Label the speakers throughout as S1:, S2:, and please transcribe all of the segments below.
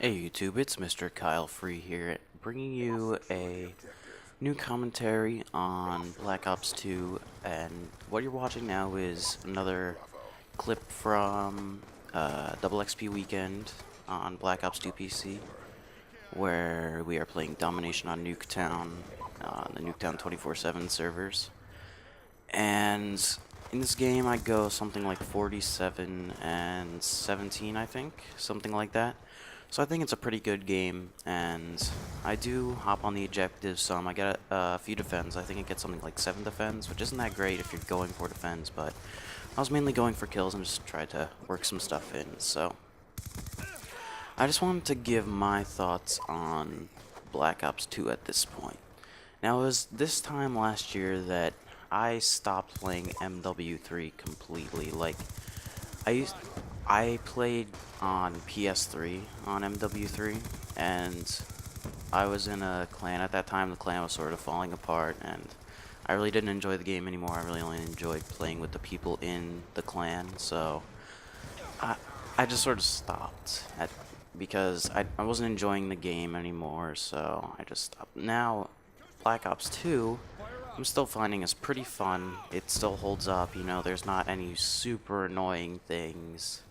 S1: Hey YouTube, it's Mr. Kyle Free here, bringing you a new commentary on Black Ops 2, and what you're watching now is another clip from Double XP Weekend on Black Ops 2 PC, where we are playing Domination on Nuketown, on the Nuketown 24/7 servers. And in this game I go something like 47 and 17, I think, something like that. So I think it's a pretty good game, and I do hop on the objectives some. I get a few defends. I think I get something like 7 defends, which isn't that great if you're going for defends, but I was mainly going for kills and just tried to work some stuff in. So I just wanted to give my thoughts on Black Ops 2 at this point. Now, it was this time last year that I stopped playing MW3 completely. Like, I played on PS3 on MW3, and I was in a clan at that time. The clan was sort of falling apart, and I really didn't enjoy the game anymore. I really only enjoyed playing with the people in the clan, so I I just sort of stopped because I wasn't enjoying the game anymore, so I just stopped. Now, Black Ops 2, I'm still finding is pretty fun. It still holds up, you know, there's not any super annoying things.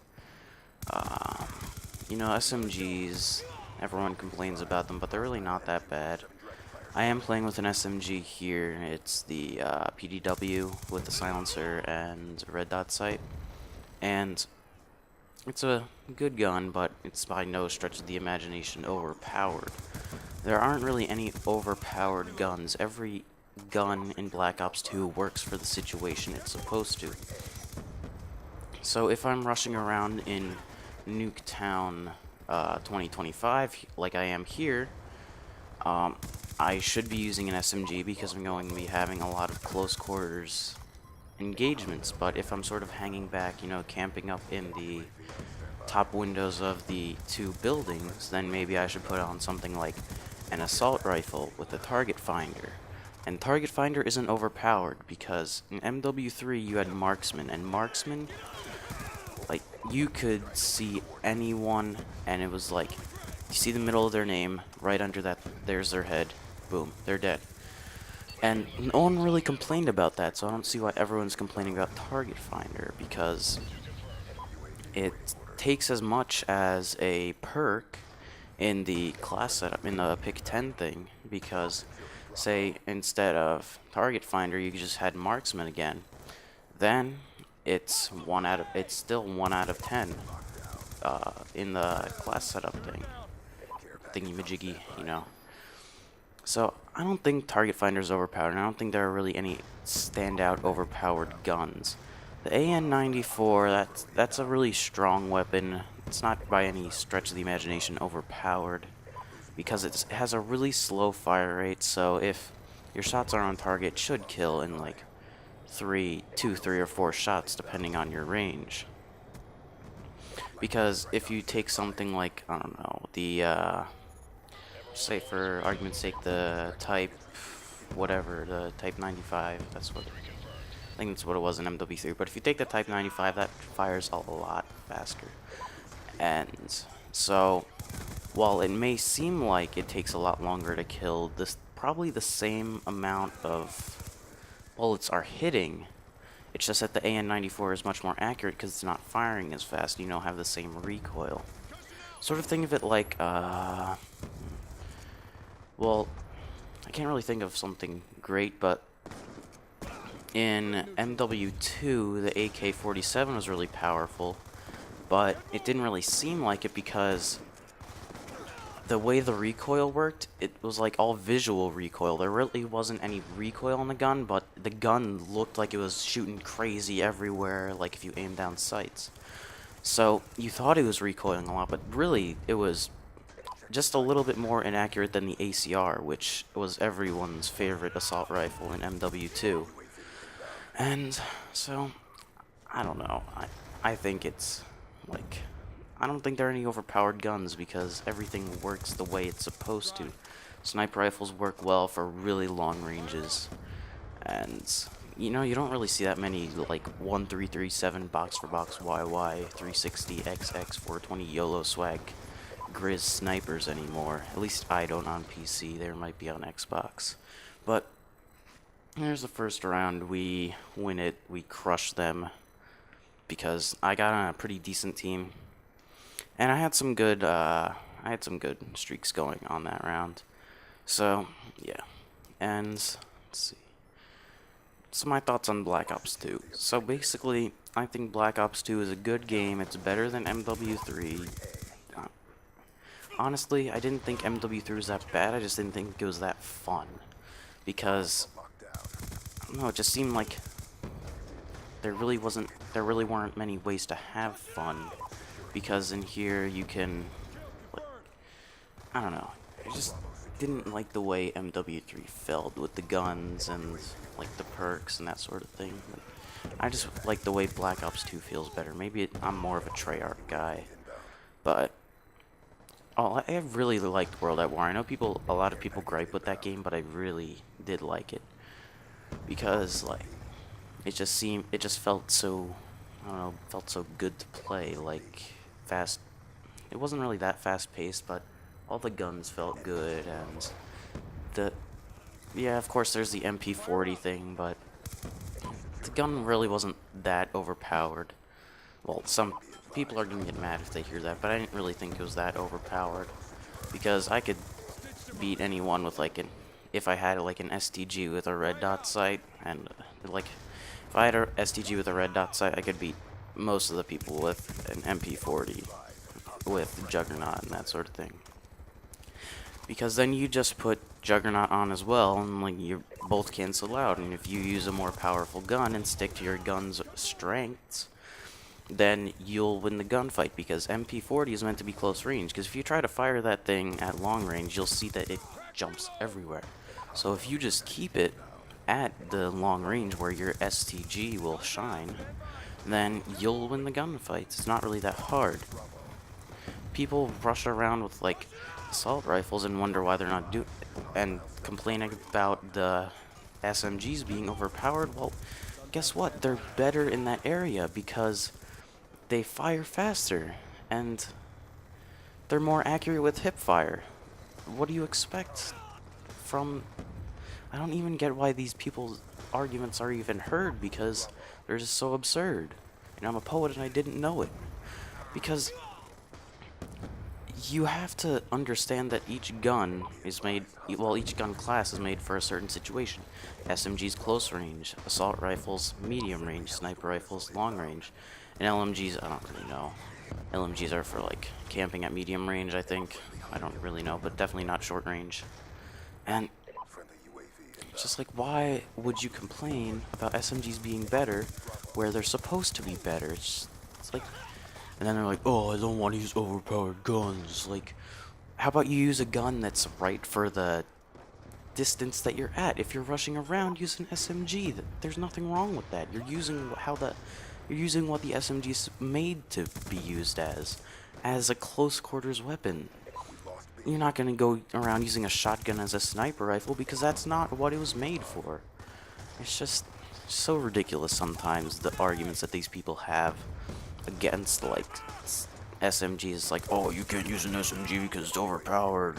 S1: Um, you know, SMGs, everyone complains about them, but they're really not that bad. I am playing with an SMG here. It's the PDW with the silencer and red dot sight. And it's a good gun, but it's by no stretch of the imagination overpowered. There aren't really any overpowered guns. Every gun in Black Ops 2 works for the situation it's supposed to. So if I'm rushing around in Nuketown 2025, like I am here, I should be using an SMG because I'm going to be having a lot of close quarters engagements. But if I'm sort of hanging back, you know, camping up in the top windows of the two buildings, then maybe I should put on something like an assault rifle with a target finder. And target finder isn't overpowered because in MW3 you had marksman, and marksman, like, you could see anyone, and it was like, you see the middle of their name, right under that, there's their head, boom, they're dead. And no one really complained about that, so I don't see why everyone's complaining about target finder, because it takes as much as a perk in the class setup, in the pick 10 thing, because say instead of target finder you just had marksman again, then it's still 1 out of 10 in the class setup thing, thingy majiggy, you know. So I don't think target finder is overpowered, and I don't think there are really any standout overpowered guns. The AN-94, that's a really strong weapon. It's not by any stretch of the imagination overpowered, because it has a really slow fire rate, so if your shots are on target, it should kill in like 3 or 4 shots depending on your range. Because if you take something like, I don't know, the say for argument's sake, the type whatever, the type 95, I think that's what it was in MW3, but if you take the type 95, that fires a lot faster. And so while it may seem like it takes a lot longer to kill, this probably the same amount of bullets are hitting. It's just that the AN-94 is much more accurate because it's not firing as fast. You don't have the same recoil. Sort of think of it like, well, I can't really think of something great, but in MW2, the AK-47 was really powerful, but it didn't really seem like it because the way the recoil worked, it was like all visual recoil. There really wasn't any recoil on the gun, but the gun looked like it was shooting crazy everywhere, like if you aim down sights. So you thought it was recoiling a lot, but really it was just a little bit more inaccurate than the ACR, which was everyone's favorite assault rifle in MW2. And so, I don't know. I think it's like, I don't think there are any overpowered guns because everything works the way it's supposed to. Sniper rifles work well for really long ranges, and you know, you don't really see that many like 1337 box for box YY 360 XX 420 YOLO swag Grizz snipers anymore. At least I don't on PC. There might be on Xbox. But here's the first round. We win it. We crush them because I got on a pretty decent team, and I had some good streaks going on that round. So yeah, and let's see. So my thoughts on Black Ops 2. So basically, I think Black Ops 2 is a good game. It's better than MW3. Honestly, I didn't think MW3 was that bad. I just didn't think it was that fun. Because, I don't know, it just seemed like there really weren't many ways to have fun. Because in here you can, like, I don't know, I just didn't like the way MW3 felt with the guns and, like, the perks and that sort of thing. Like, I just like the way Black Ops 2 feels better. Maybe I'm more of a Treyarch guy. But oh, I really liked World at War. I know a lot of people gripe with that game, but I really did like it because like it just felt so, I don't know, felt so good to play. Like fast, it wasn't really that fast paced, but all the guns felt good, and yeah, of course there's the MP40 thing, but the gun really wasn't that overpowered. Well, some people are gonna get mad if they hear that, but I didn't really think it was that overpowered because I could beat anyone with like if I had like an STG with a red dot sight, and like if I had a STG with a red dot sight, I could beat most of the people with an MP40 with Juggernaut and that sort of thing. Because then you just put Juggernaut on as well, and like you both cancel out. And if you use a more powerful gun and stick to your gun's strengths, then you'll win the gunfight, because MP40 is meant to be close range. Because if you try to fire that thing at long range, you'll see that it jumps everywhere. So if you just keep it at the long range where your STG will shine, then you'll win the gunfights. It's not really that hard. People rush around with like assault rifles and wonder why they're not and complain about the SMGs being overpowered. Well, guess what? They're better in that area because they fire faster, and they're more accurate with hip fire. What do you expect from... I don't even get why these people's arguments are even heard, because they're just so absurd. And I'm a poet and I didn't know it. Because you have to understand that each gun is made, well, each gun class is made for a certain situation. SMGs close range, assault rifles medium range, sniper rifles long range, and LMGs, I don't really know. LMGs are for like camping at medium range, I think. I don't really know, but definitely not short range. And it's just like, why would you complain about SMGs being better where they're supposed to be better? It's like, and then they're like, oh, I don't want to use overpowered guns. Like, how about you use a gun that's right for the distance that you're at? If you're rushing around, use an SMG. There's nothing wrong with that. You're using what the SMG is made to be used as a close quarters weapon. You're not gonna go around using a shotgun as a sniper rifle, because that's not what it was made for. It's just so ridiculous sometimes, the arguments that these people have against like SMGs. Like, oh, you can't use an SMG because it's overpowered.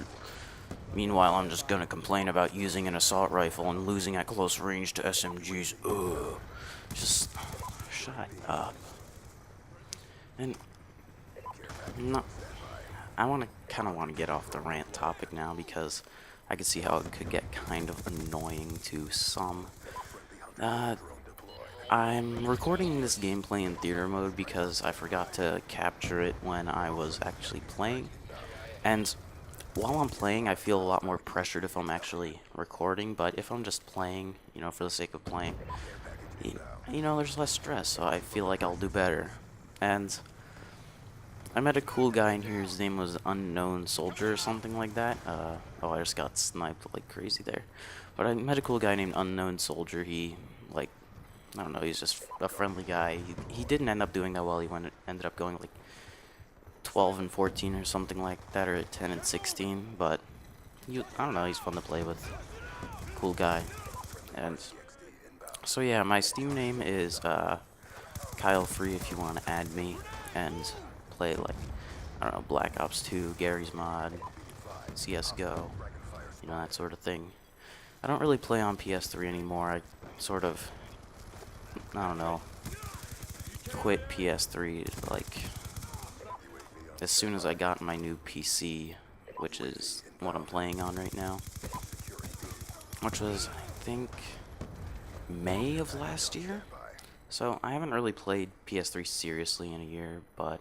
S1: Meanwhile, I'm just gonna complain about using an assault rifle and losing at close range to SMGs. Ugh. Just shut up. And no, I kind of want to get off the rant topic now, because I can see how it could get kind of annoying to some. I'm recording this gameplay in theater mode because I forgot to capture it when I was actually playing. And while I'm playing, I feel a lot more pressured if I'm actually recording, but if I'm just playing, you know, for the sake of playing, you know, there's less stress, so I feel like I'll do better. And I met a cool guy in here, his name was Unknown Soldier or something like that. Oh, I just got sniped like crazy there. But I met a cool guy named Unknown Soldier. He, like, I don't know, he's just a friendly guy. He didn't end up doing that well. He ended up going like 12 and 14 or something like that, or 10 and 16. But I don't know, he's fun to play with. Cool guy. And so yeah, my Steam name is Kyle Free if you want to add me and play like I don't know, Black Ops 2, Gary's Mod, CSGO, you know, that sort of thing. I don't really play on PS3 anymore. I sort of, I don't know, quit PS3 like as soon as I got my new PC, which is what I'm playing on right now, which was, I think, May of last year. So I haven't really played PS3 seriously in a year, but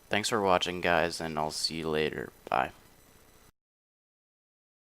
S1: thanks for watching, guys, and I'll see you later. Bye.